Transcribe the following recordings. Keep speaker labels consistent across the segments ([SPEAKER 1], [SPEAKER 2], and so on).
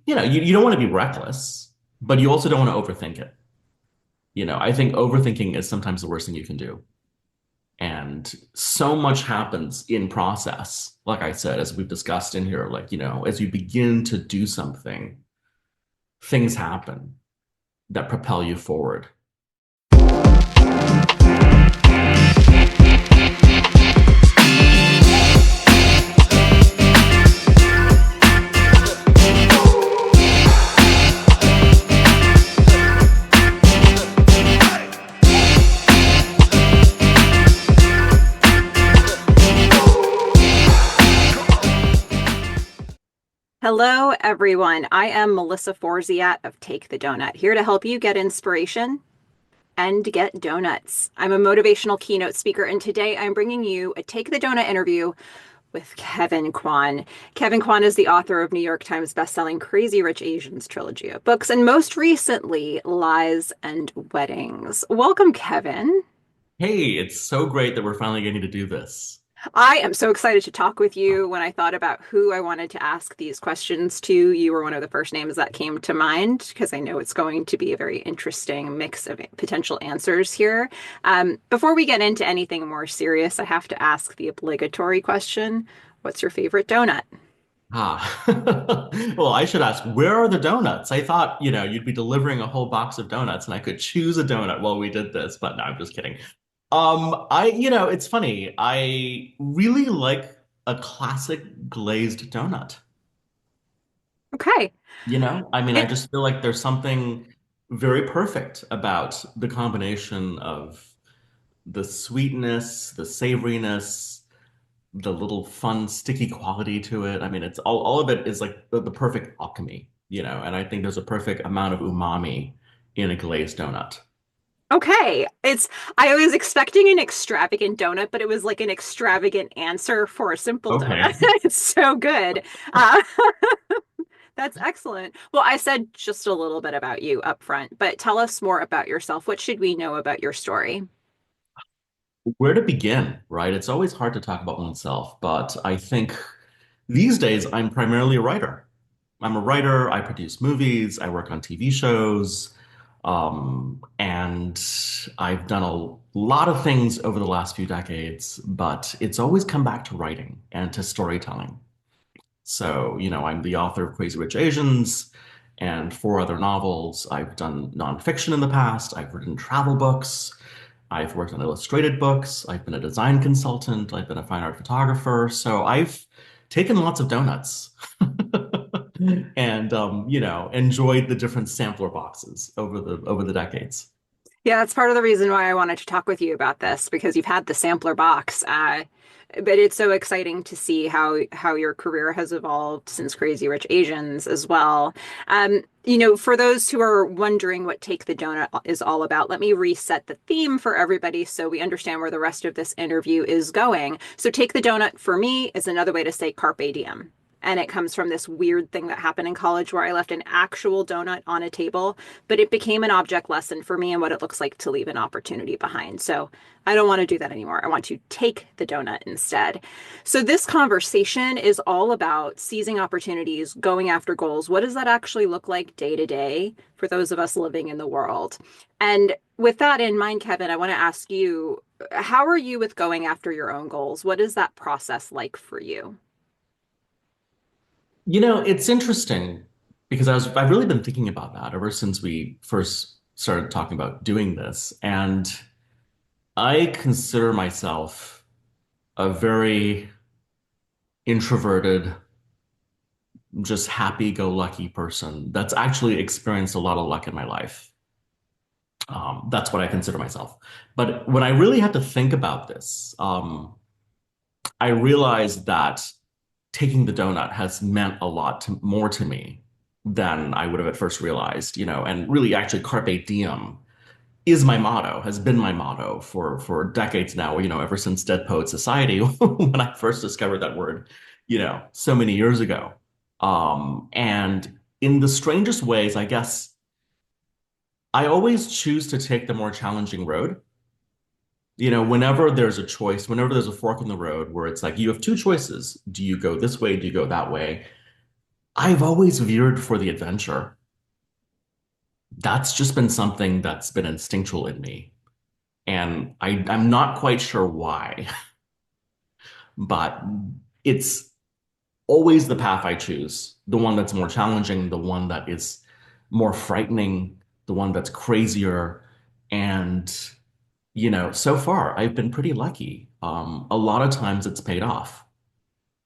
[SPEAKER 1] you don't want to be reckless, but you also don't want to overthink it. I think overthinking is sometimes the worst thing you can do. And so much happens in process, like I said, as we've discussed in here, like, as you begin to do something, things happen that propel you forward.
[SPEAKER 2] Hello, everyone. I am Melissa Forziat of Take the Doughnut, here to help you get inspiration and get donuts. I'm a motivational keynote speaker, and today I'm bringing you a Take the Doughnut interview with Kevin Kwan. Kevin Kwan is the author of New York Times bestselling Crazy Rich Asians trilogy of books, and most recently, Lies and Weddings. Welcome, Kevin.
[SPEAKER 1] Hey, it's so great that we're finally getting to do this.
[SPEAKER 2] I am so excited to talk with you. When I thought about who I wanted to ask these questions to, you were one of the first names that came to mind because I know it's going to be a very interesting mix of potential answers here. Before we get into anything more serious, I have to ask the obligatory question. What's your favorite donut?
[SPEAKER 1] Ah, well, I should ask, where are the donuts? I thought, you'd be delivering a whole box of donuts and I could choose a donut while we did this, but no, I'm just kidding. It's funny. I really like a classic glazed donut.
[SPEAKER 2] Okay.
[SPEAKER 1] I mean, I
[SPEAKER 2] It,
[SPEAKER 1] just feel like there's something very perfect about the combination of the sweetness, the savoriness, the little fun, sticky quality to it. I mean, it's all of it is like the perfect alchemy, and I think there's a perfect amount of umami in a glazed donut.
[SPEAKER 2] okay. I was expecting an extravagant donut, but it was like an extravagant answer for a simple donut.
[SPEAKER 1] Okay.
[SPEAKER 2] It's so good. Uh, That's excellent. Well, I said just a little bit about you up front, but tell us more about yourself. What should we know about your story?
[SPEAKER 1] Where to begin, right? It's always hard to talk about oneself, but I think these days I'm primarily a writer. I'm a writer, I produce movies, I work on TV shows, and I've done a lot of things over the last few decades, but it's always come back to writing and to storytelling. So, I'm the author of Crazy Rich Asians and four other novels. I've done nonfiction in the past. I've written travel books. I've worked on illustrated books. I've been a design consultant. I've been a fine art photographer. So I've taken lots of donuts and, enjoyed the different sampler boxes over the decades.
[SPEAKER 2] Yeah, that's part of the reason why I wanted to talk with you about this because you've had the sampler box. But it's so exciting to see how your career has evolved since Crazy Rich Asians as well. For those who are wondering what Take the Donut is all about, let me reset the theme for everybody so we understand where the rest of this interview is going. So, Take the Donut for me is another way to say carpe diem. And it comes from this weird thing that happened in college where I left an actual donut on a table, but it became an object lesson for me and what it looks like to leave an opportunity behind. So I don't want to do that anymore. I want to take the donut instead. So this conversation is all about seizing opportunities, going after goals. What does that actually look like day to day for those of us living in the world? And with that in mind, Kevin, I want to ask you, how are you with going after your own goals? What is that process like for you?
[SPEAKER 1] It's interesting because I've really been thinking about that ever since we first started talking about doing this. And I consider myself a very introverted, just happy-go-lucky person that's actually experienced a lot of luck in my life. That's what I consider myself. But when I really had to think about this, I realized that taking the donut has meant a lot more to me than I would have at first realized, and really actually carpe diem is my motto, has been my motto for decades now, ever since Dead Poet Society when I first discovered that word, so many years ago. And in the strangest ways, I guess I always choose to take the more challenging road. Whenever there's a choice, whenever there's a fork in the road where it's like you have two choices, do you go this way, do you go that way? I've always veered for the adventure. That's just been something that's been instinctual in me. And I'm not quite sure why, but it's always the path I choose, the one that's more challenging, the one that is more frightening, the one that's crazier. And, so far I've been pretty lucky. A lot of times it's paid off.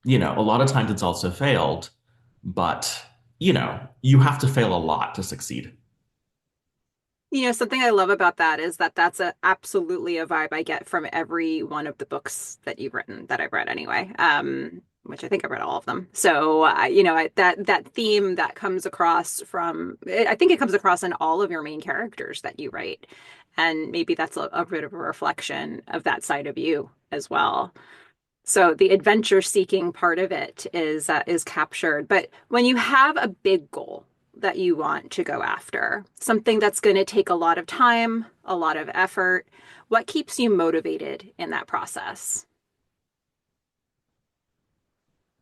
[SPEAKER 1] A lot of times it's also failed, but, you have to fail a lot to succeed.
[SPEAKER 2] Something I love about that is that that's absolutely a vibe I get from every one of the books that you've written that I've read anyway. Which I think I've read all of them. So, that theme that comes across I think it comes across in all of your main characters that you write. And maybe that's a bit of a reflection of that side of you as well. So the adventure seeking part of it is captured. But when you have a big goal that you want to go after, something that's going to take a lot of time, a lot of effort, what keeps you motivated in that process?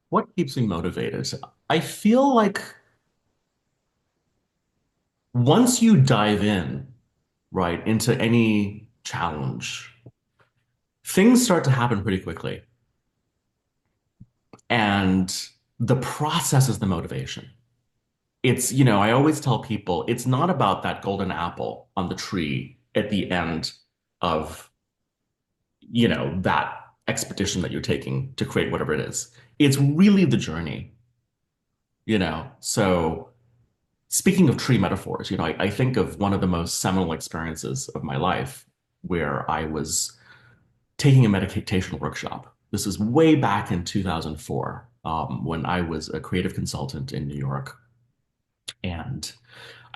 [SPEAKER 1] What keeps me motivated? I feel like once you dive in, right, into any challenge, things start to happen pretty quickly. And the process is the motivation. I always tell people it's not about that golden apple on the tree at the end of, that expedition that you're taking to create whatever it is. It's really the journey, So speaking of tree metaphors, I think of one of the most seminal experiences of my life where I was taking a meditation workshop. This is way back in 2004, when I was a creative consultant in New York. And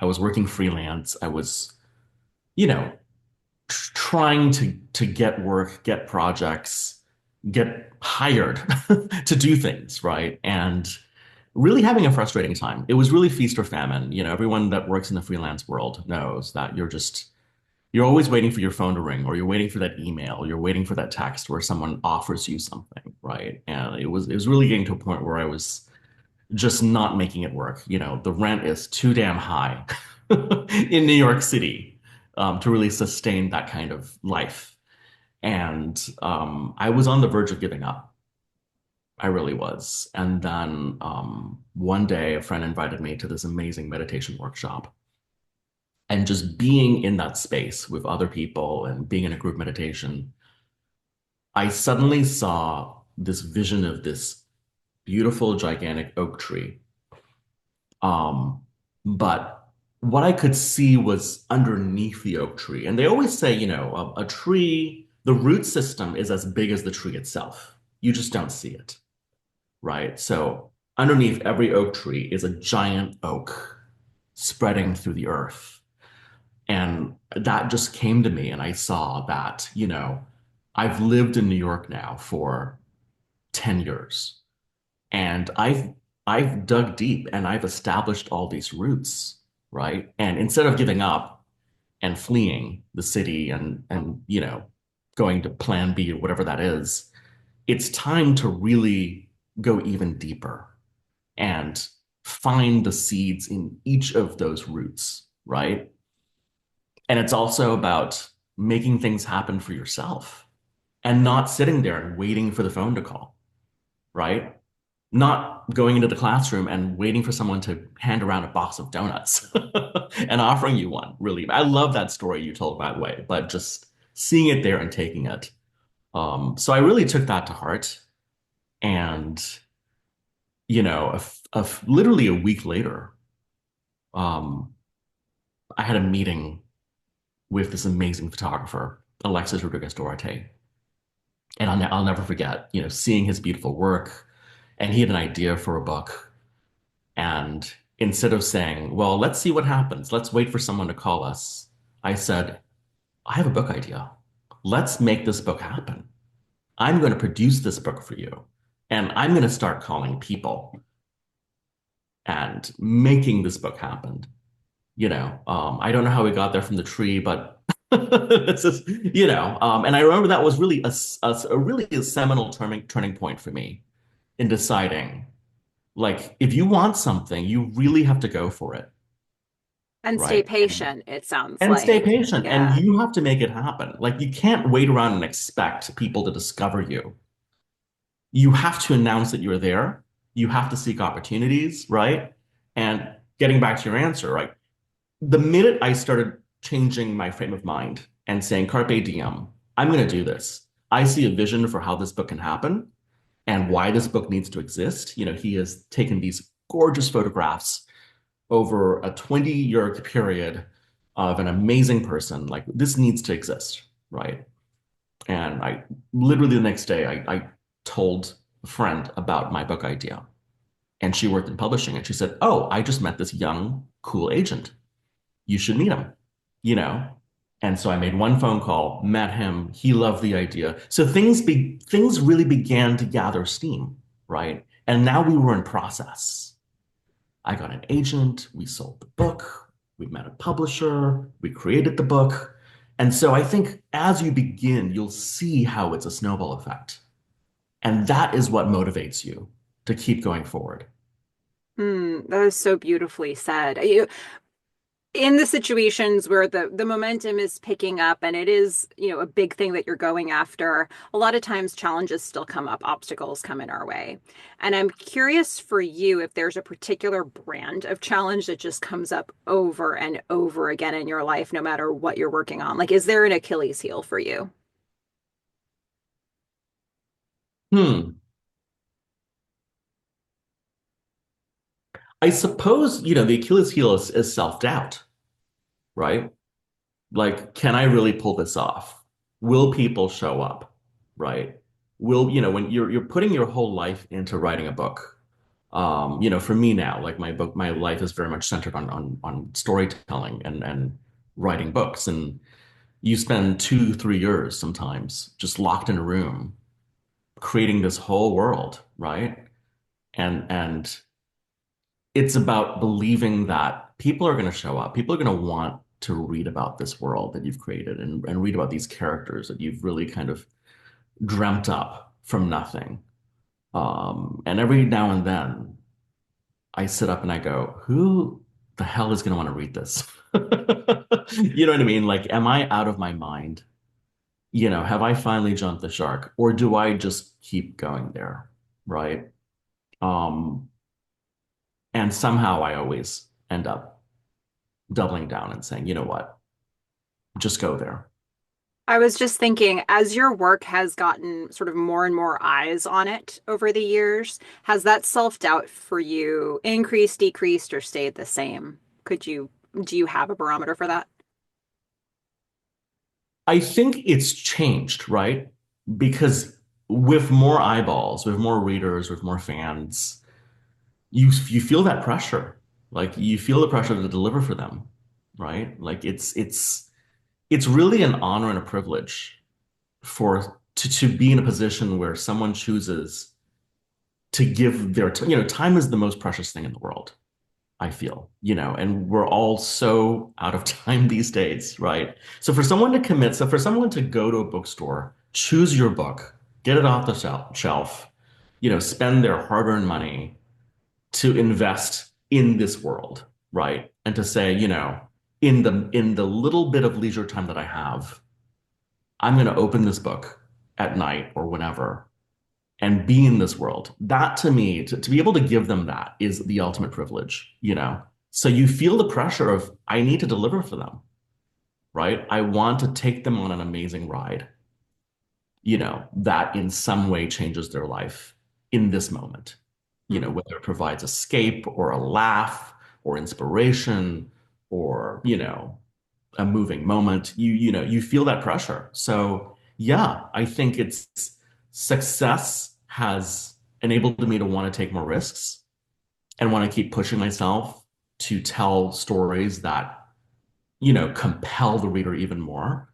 [SPEAKER 1] I was working freelance. I was, you know, trying to get work, get projects, get hired to do things, right? And really having a frustrating time. It was really feast or famine. Everyone that works in the freelance world knows that you're always waiting for your phone to ring, or you're waiting for that email, you're waiting for that text where someone offers you something, right? And it was really getting to a point where I was just not making it work. The rent is too damn high in New York City, to really sustain that kind of life. And I was on the verge of giving up. I really was. And then one day, a friend invited me to this amazing meditation workshop. And just being in that space with other people and being in a group meditation, I suddenly saw this vision of this beautiful, gigantic oak tree. Um, but what I could see was underneath the oak tree. And they always say, a tree, the root system is as big as the tree itself. You just don't see it, right? So underneath every oak tree is a giant oak spreading through the earth. And that just came to me, and I saw that, I've lived in New York now for 10 years. And I've dug deep and I've established all these roots, right? And instead of giving up and fleeing the city and going to plan B or whatever that is, it's time to really go even deeper and find the seeds in each of those roots, right? And it's also about making things happen for yourself and not sitting there and waiting for the phone to call, right? Not going into the classroom and waiting for someone to hand around a box of donuts and offering you one, really. I love that story you told, by the way, but just seeing it there and taking it. So I really took that to heart. And, literally a week later, um, I had a meeting with this amazing photographer, Alexis Rodriguez Duarte. And I'll never forget, seeing his beautiful work. And he had an idea for a book. And instead of saying, well, let's see what happens, let's wait for someone to call us, I said, I have a book idea. Let's make this book happen. I'm going to produce this book for you. And I'm going to start calling people and making this book happen. I don't know how we got there from the tree, but this is, and I remember that was really a really a seminal turning point for me in deciding. Like, if you want something, you really have to go for it,
[SPEAKER 2] And stay
[SPEAKER 1] right?
[SPEAKER 2] patient, it sounds
[SPEAKER 1] And stay
[SPEAKER 2] like.
[SPEAKER 1] patient, and
[SPEAKER 2] Yeah.
[SPEAKER 1] you have to make it happen. Like, you can't wait around and expect people to discover you. You have to announce that you're there. You have to seek opportunities, right? And getting back to your answer, right? The minute I started changing my frame of mind and saying, Carpe diem, I'm going to do this. I see a vision for how this book can happen and why this book needs to exist. He has taken these gorgeous photographs over a 20-year period of an amazing person. Like, this needs to exist, right? And I literally the next day, I told a friend about my book idea. And she worked in publishing. And she said, Oh, I just met this young, cool agent. You should meet him, you know? And so I made one phone call, met him. He loved the idea. So things really began to gather steam, right? And now we were in process. I got an agent, we sold the book, we met a publisher, we created the book. And so I think as you begin, you'll see how it's a snowball effect. And that is what motivates you to keep going forward.
[SPEAKER 2] That is so beautifully said. In the situations where the momentum is picking up and it is, a big thing that you're going after, a lot of times challenges still come up, obstacles come in our way. And I'm curious for you if there's a particular brand of challenge that just comes up over and over again in your life, no matter what you're working on. Like, is there an Achilles heel for you?
[SPEAKER 1] Hmm. I suppose, the Achilles heel is self-doubt, right? Like, can I really pull this off? Will people show up? Right? When you're putting your whole life into writing a book, for me now, like my life is very much centered on storytelling and writing books. And you spend 2, 3 years sometimes just locked in a room creating this whole world, right? And it's about believing that people are going to show up. People are going to want to read about this world that you've created and read about these characters that you've really kind of dreamt up from nothing. And every now and then I sit up and I go, who the hell is going to want to read this? You know what I mean? Like, am I out of my mind? Have I finally jumped the shark or do I just keep going there? Right. Um, and somehow I always end up doubling down and saying, you know what, just go there.
[SPEAKER 2] I was just thinking, as your work has gotten sort of more and more eyes on it over the years, has that self-doubt for you increased, decreased, or stayed the same? Do you have a barometer for that?
[SPEAKER 1] I think it's changed, right? Because with more eyeballs, with more readers, with more fans, you feel that pressure. Like you feel the pressure to deliver for them, right? Like it's really an honor and a privilege to be in a position where someone chooses to give their time. Time is the most precious thing in the world, I feel, and we're all so out of time these days, right? So for someone to go to a bookstore, choose your book, get it off the shelf, spend their hard-earned money to invest in this world, right? And to say, in the little bit of leisure time that I have, I'm going to open this book at night or whenever and be in this world. That to me, to be able to give them that is the ultimate privilege. So you feel the pressure of, I need to deliver for them, right? I want to take them on an amazing ride, that in some way changes their life in this moment,
[SPEAKER 2] Hmm.
[SPEAKER 1] whether it provides escape or a laugh or inspiration or, a moving moment. You feel that pressure. So yeah, I think it's success has enabled me to want to take more risks and want to keep pushing myself to tell stories that, compel the reader even more.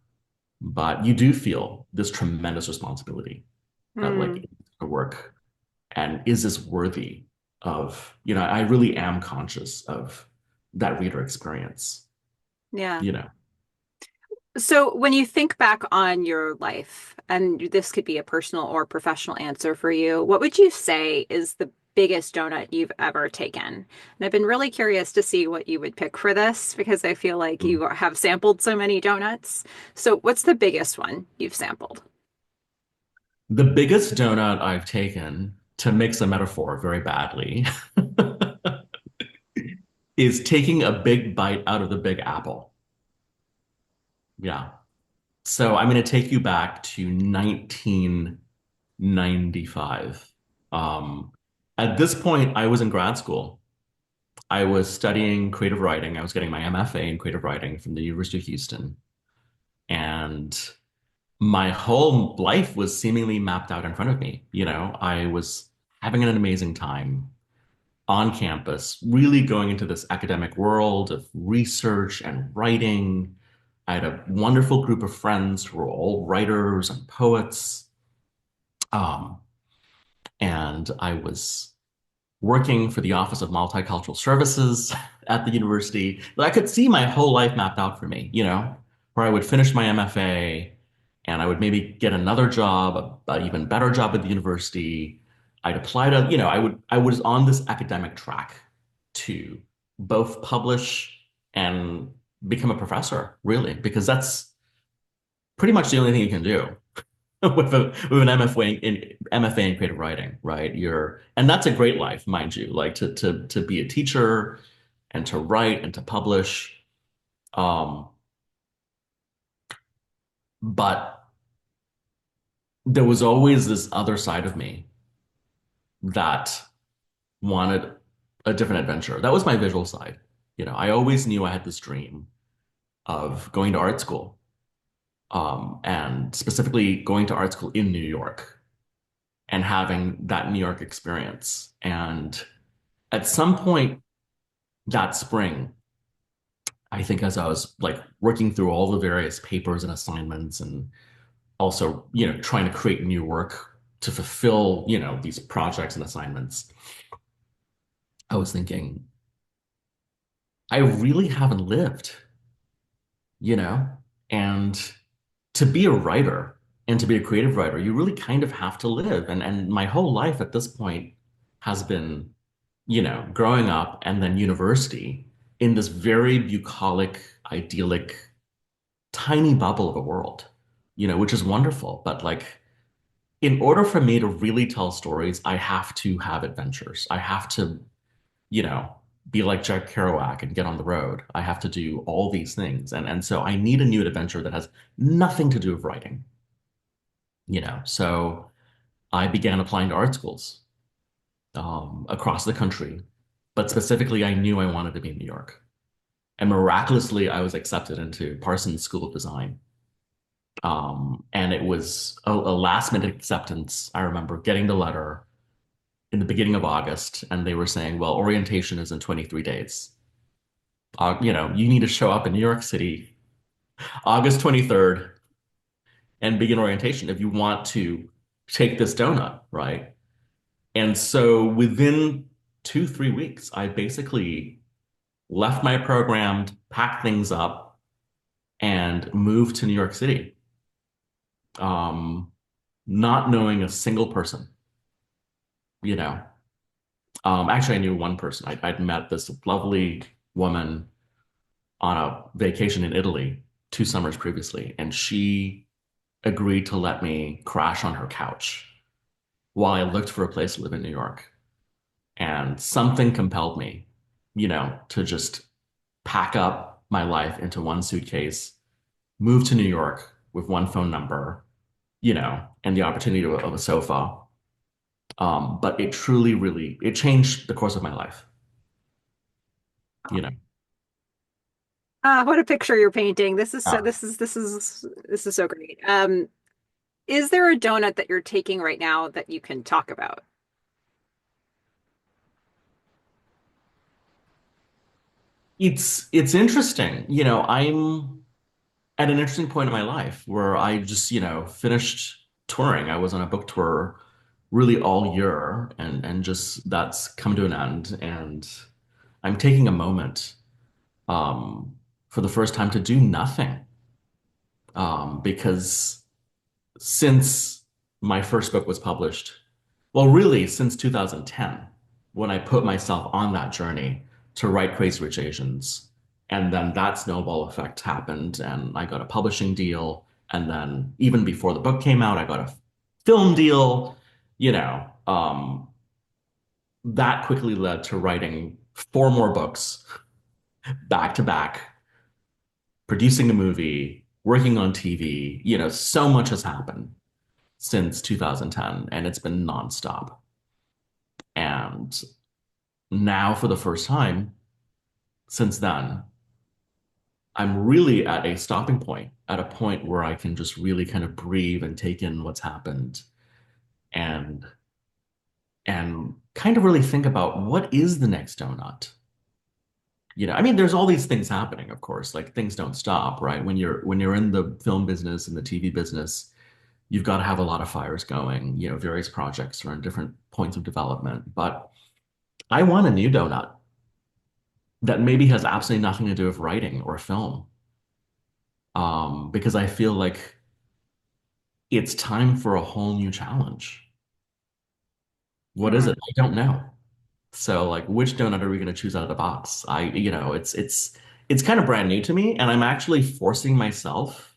[SPEAKER 1] But you do feel this tremendous responsibility of
[SPEAKER 2] Hmm.
[SPEAKER 1] like the work and is this worthy of, I really am conscious of that reader experience,
[SPEAKER 2] Yeah.
[SPEAKER 1] you know.
[SPEAKER 2] So when you think back on your life, and this could be a personal or professional answer for you, what would you say is the biggest donut you've ever taken? And I've been really curious to see what you would pick for this because I feel like
[SPEAKER 1] Mm.
[SPEAKER 2] you have sampled so many donuts. So, what's the biggest one you've sampled?
[SPEAKER 1] The biggest donut I've taken, to mix a metaphor very badly, is taking a big bite out of the big apple. Yeah. So I'm going to take you back to 1995. Um, at this point, I was in grad school. I was studying creative writing. I was getting my MFA in creative writing from the University of Houston. And my whole life was seemingly mapped out in front of me. I was having an amazing time on campus, really going into this academic world of research and writing. I had a wonderful group of friends who were all writers and poets. Um, and I was working for the Office of Multicultural Services at the university. But I could see my whole life mapped out for me, where I would finish my MFA and I would maybe get another job, an even better job at the university. I'd apply to, I was on this academic track to both publish and become a professor, really, because that's pretty much the only thing you can do with an MFA in creative writing, right? And that's a great life, mind you, like to be a teacher and to write and to publish. Um, but there was always this other side of me that wanted a different adventure. That was my visual side. I always knew I had this dream of going to art school, and specifically going to art school in New York and having that New York experience. And at some point that spring, I think as I was like working through all the various papers and assignments and also, trying to create new work to fulfill, these projects and assignments, I was thinking, I really haven't lived, you know? And to be a writer and to be a creative writer, you really kind of have to live. And my whole life at this point has been, growing up and then university in this very bucolic, idyllic, tiny bubble of a world, which is wonderful. But like, in order for me to really tell stories, I have to have adventures. I have to, you know, be like Jack Kerouac and get on the road. I have to do all these things. And so I need a new adventure that has nothing to do with writing, So I began applying to art schools across the country. But specifically, I knew I wanted to be in New York. And miraculously, I was accepted into Parsons School of Design. And it was a last minute acceptance. I remember getting the letter in the beginning of August, and they were saying, well, orientation is in 23 days. You need to show up in New York City August 23rd and begin orientation if you want to take this donut, right? And so within 2, 3 weeks, I basically left my program, packed things up, and moved to New York City, um, not knowing a single person, you know. Actually, I knew one person. I'd met this lovely woman on a vacation in Italy 2 summers previously, and she agreed to let me crash on her couch while I looked for a place to live in New York. And something compelled me, to just pack up my life into one suitcase, move to New York with one phone number, and the opportunity of a sofa. But it truly, really, it changed the course of my life, you know.
[SPEAKER 2] What a picture you're painting.
[SPEAKER 1] Uh,
[SPEAKER 2] This is so great. Is there a donut that you're taking right now that you can talk about?
[SPEAKER 1] it's interesting. I'm at an interesting point in my life where I just, finished touring. I was on a book tour really all year and just that's come to an end. And I'm taking a moment um, for the first time to do nothing. Because since my first book was published, well, really since 2010. when I put myself on that journey to write Crazy Rich Asians. And then that snowball effect happened, and I got a publishing deal. And then even before the book came out, I got a film deal. You know, that quickly led to writing four more books back to back, producing a movie, working on TV. So much has happened since 2010, and it's been nonstop. And now, for the first time since then, I'm really at a stopping point, at a point where I can just really kind of breathe and take in what's happened and and kind of really think about what is the next donut. I mean, there's all these things happening, of course, like things don't stop, right? When you're in the film business and the TV business, you've got to have a lot of fires going. Various projects are in different points of development. But I want a new donut that maybe has absolutely nothing to do with writing or film. Because I feel like it's time for a whole new challenge. What is
[SPEAKER 2] Hmm.
[SPEAKER 1] it? I don't know. So like which donut are we going to choose out of the box? It's kind of brand new to me, and I'm actually forcing myself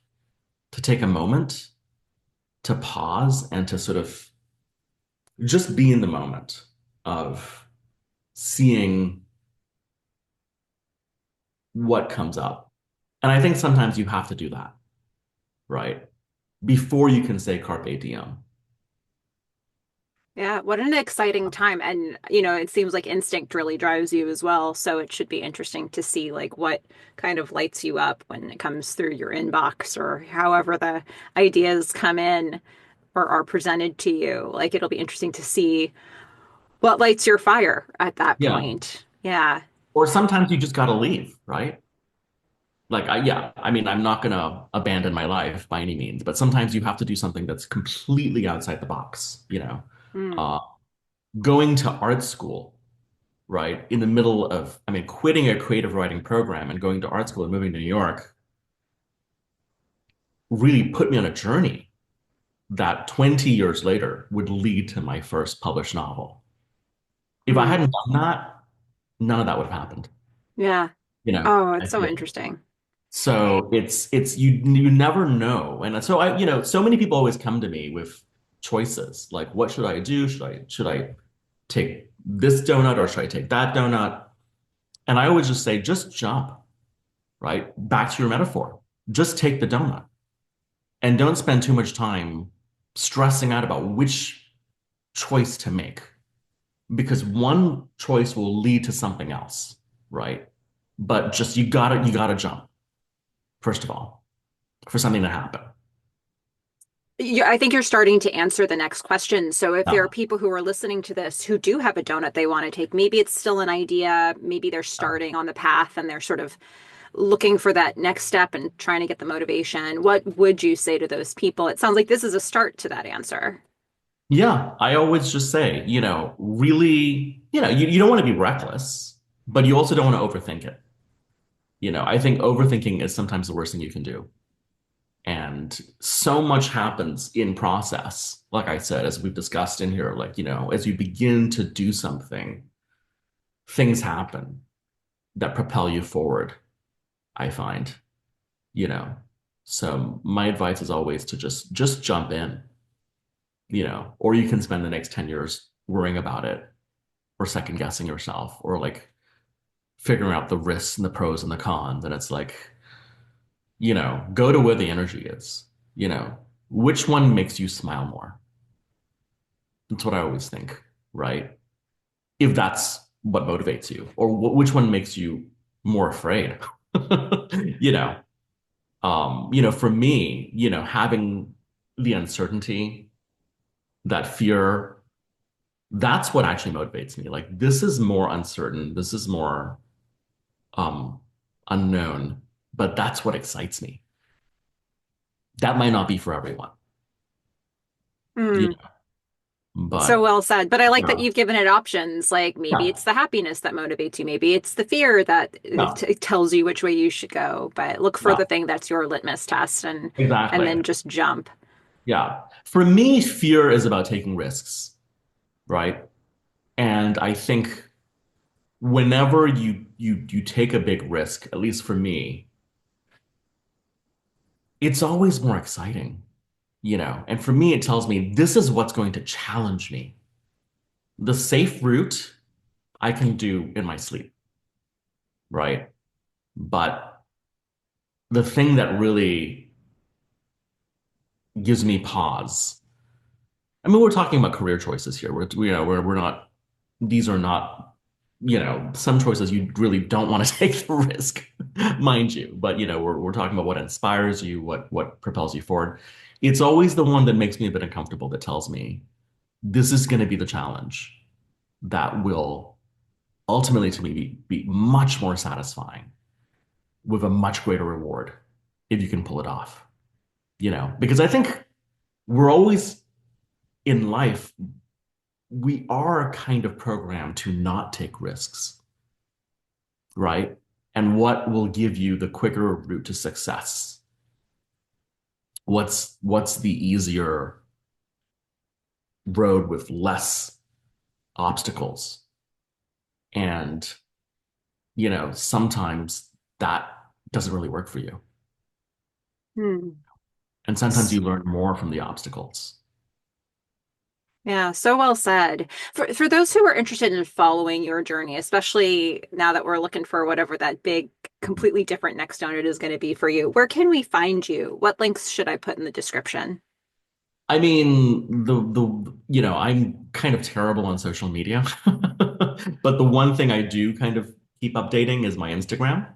[SPEAKER 1] to take a moment to pause and to sort of just be in the moment of seeing what comes up. And I think sometimes you have to do that, right? Before you can say carpe diem.
[SPEAKER 2] Yeah, what an exciting time. And, it seems like instinct really drives you as well. So it should be interesting to see like what kind of lights you up when it comes through your inbox or however the ideas come in or are presented to you. Like it'll be interesting to see what lights your fire at that
[SPEAKER 1] Yeah.
[SPEAKER 2] point. Yeah.
[SPEAKER 1] Or sometimes you just got to leave, right? Like, yeah, I mean, I'm not going to abandon my life by any means, but sometimes you have to do something that's completely outside the box.
[SPEAKER 2] Mm.
[SPEAKER 1] Uh, Going to art school, right? In the middle of, I mean, quitting a creative writing program and going to art school and moving to New York really put me on a journey that 20 years later would lead to my first published novel. If I
[SPEAKER 2] Mm.
[SPEAKER 1] hadn't done that, none of that would have happened.
[SPEAKER 2] Yeah.
[SPEAKER 1] You know,
[SPEAKER 2] Oh,
[SPEAKER 1] I
[SPEAKER 2] it's so
[SPEAKER 1] feel.
[SPEAKER 2] interesting.
[SPEAKER 1] So it's you never know. And so so many people always come to me with choices like what should I do? Should I take this donut or should I take that donut? And I always just say just jump, right? Back to your metaphor. Just take the donut and don't spend too much time stressing out about which choice to make because one choice will lead to something else, right? But just you gotta jump, first of all, for something to happen.
[SPEAKER 2] I think you're starting to answer the next question. So, if there are
[SPEAKER 1] Yeah.
[SPEAKER 2] people who are listening to this who do have a donut they want to take, maybe it's still an idea, maybe they're starting on the path and they're sort of looking for that next step and trying to get the motivation. What would you say to those people? It sounds like this is a start to that answer.
[SPEAKER 1] Yeah, I always just say, really, you don't want to be reckless, but you also don't want to overthink it. I think overthinking is sometimes the worst thing you can do. And so much happens in process, like I said, as we've discussed in here, like, as you begin to do something, things happen that propel you forward, I find, you know. So my advice is always to just jump in, or you can spend the next 10 years worrying about it or second guessing yourself or like figuring out the risks and the pros and the cons. And it's like, go to where the energy is, you know, which one makes you smile more? That's what I always think, right? If that's what motivates you, or which one makes you more afraid, you know, for me, having the uncertainty, that fear, that's what actually motivates me. Like this is more uncertain, this is more um unknown, but that's what excites me. That might not be for everyone, you
[SPEAKER 2] Mm.
[SPEAKER 1] know,
[SPEAKER 2] So
[SPEAKER 1] but
[SPEAKER 2] well said. But I like that
[SPEAKER 1] yeah,
[SPEAKER 2] you've given it options. Like maybe
[SPEAKER 1] yeah,
[SPEAKER 2] it's the happiness that motivates you. Maybe it's the fear that
[SPEAKER 1] yeah,
[SPEAKER 2] tells you which way you should go. But look for
[SPEAKER 1] yeah,
[SPEAKER 2] the thing that's your litmus test and
[SPEAKER 1] exactly.
[SPEAKER 2] then just jump.
[SPEAKER 1] Yeah. For me, fear is about taking risks, right? And I think whenever you take a big risk, at least for me, it's always more exciting, you know. And for me, it tells me this is what's going to challenge me. The safe route I can do in my sleep, right? But the thing that really gives me pause. I mean, we're talking about career choices here. We're not, these are not, some choices you really don't want to take the risk, mind you. But, we're talking about what inspires you, what propels you forward. It's always the one that makes me a bit uncomfortable that tells me this is going to be the challenge that will ultimately to me be much more satisfying with a much greater reward if you can pull it off, because I think we're always in life, we are kind of programmed to not take risks, right? And what will give you the quicker route to success? What's the easier road with less obstacles? And, sometimes that doesn't really work for you.
[SPEAKER 2] Hmm.
[SPEAKER 1] And sometimes you learn more from the obstacles.
[SPEAKER 2] Yeah, so well said. For those who are interested in following your journey, especially now that we're looking for whatever that big, completely different next donut is going to be for you, where can we find you? What links should I put in the description?
[SPEAKER 1] I mean, I'm kind of terrible on social media, but the one thing I do kind of keep updating is my Instagram.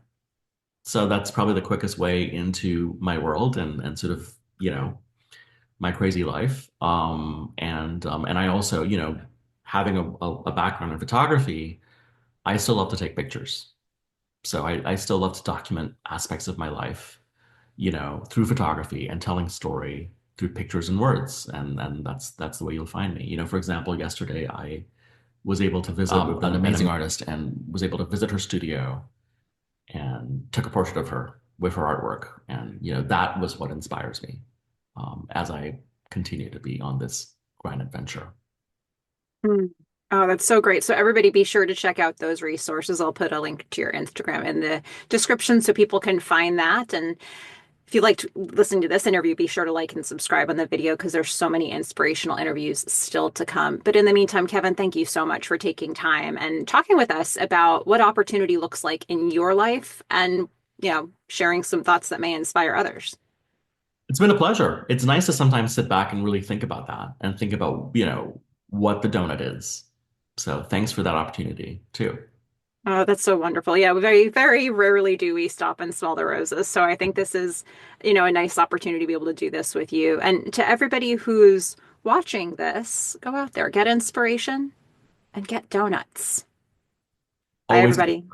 [SPEAKER 1] So that's probably the quickest way into my world and sort of, my crazy life. And I also, having a background in photography, I still love to take pictures. So I still love to document aspects of my life, through photography and telling story through pictures and words. And that's the way you'll find me. For example, yesterday I was able to visit with an amazing artist and was able to visit her studio and took a portrait of her with her artwork. And, that was what inspires me as I continue to be on this grand adventure.
[SPEAKER 2] Hmm. Oh, that's so great. So everybody be sure to check out those resources. I'll put a link to your Instagram in the description so people can find that. And if you liked listening to this interview, be sure to like and subscribe on the video because there's so many inspirational interviews still to come. But in the meantime, Kevin, thank you so much for taking time and talking with us about what opportunity looks like in your life and, sharing some thoughts that may inspire others.
[SPEAKER 1] It's been a pleasure. It's nice to sometimes sit back and really think about that and think about, what the donut is. So thanks for that opportunity too.
[SPEAKER 2] Oh, that's so wonderful. Yeah, very, very rarely do we stop and smell the roses. So I think this is, a nice opportunity to be able to do this with you. And to everybody who's watching this, go out there, get inspiration and get donuts. Bye,
[SPEAKER 1] Always
[SPEAKER 2] everybody.